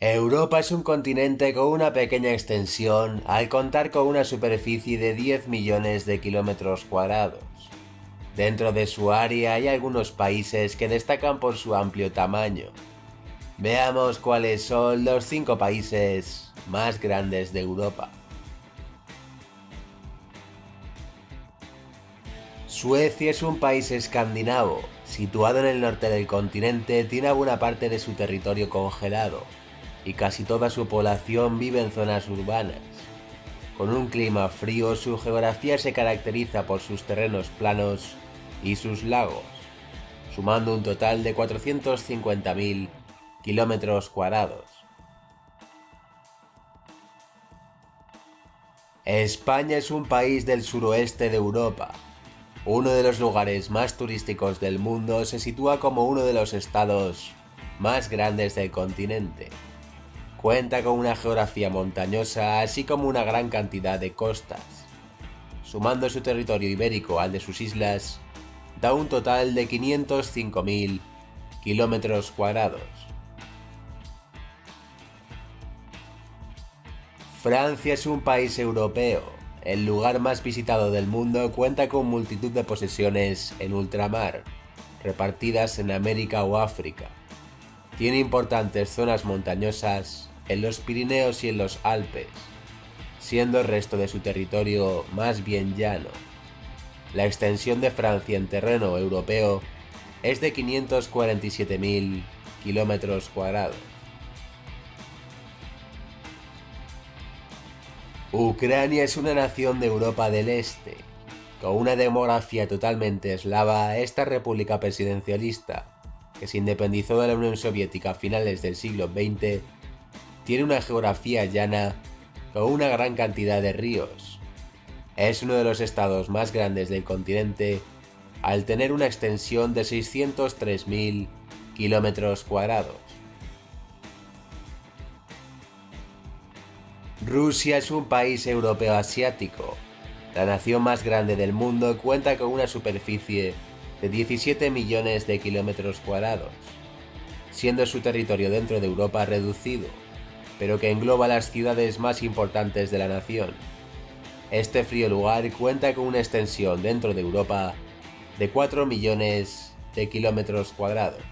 Europa es un continente con una pequeña extensión al contar con una superficie de 10 millones de kilómetros cuadrados. Dentro de su área hay algunos países que destacan por su amplio tamaño. Veamos cuáles son los 5 países más grandes de Europa. Suecia es un país escandinavo, situado en el norte del continente, tiene buena parte de su territorio congelado y casi toda su población vive en zonas urbanas. Con un clima frío, su geografía se caracteriza por sus terrenos planos y sus lagos, sumando un total de 450.000 kilómetros cuadrados. España es un país del suroeste de Europa. Uno de los lugares más turísticos del mundo, se sitúa como uno de los estados más grandes del continente. Cuenta con una geografía montañosa, así como una gran cantidad de costas. Sumando su territorio ibérico al de sus islas, da un total de 505.000 kilómetros cuadrados. Francia es un país europeo. El lugar más visitado del mundo, cuenta con multitud de posesiones en ultramar, repartidas en América o África. Tiene importantes zonas montañosas en los Pirineos y en los Alpes, siendo el resto de su territorio más bien llano. La extensión de Francia en terreno europeo es de 547.000 kilómetros cuadrados. Ucrania es una nación de Europa del Este. Con una demografía totalmente eslava, esta república presidencialista, que se independizó de la Unión Soviética a finales del siglo XX, tiene una geografía llana con una gran cantidad de ríos. Es uno de los estados más grandes del continente al tener una extensión de 603.000 kilómetros cuadrados. Rusia es un país europeo asiático. La nación más grande del mundo, cuenta con una superficie de 17 millones de kilómetros cuadrados, siendo su territorio dentro de Europa reducido, pero que engloba las ciudades más importantes de la nación. Este frío lugar cuenta con una extensión dentro de Europa de 4 millones de kilómetros cuadrados.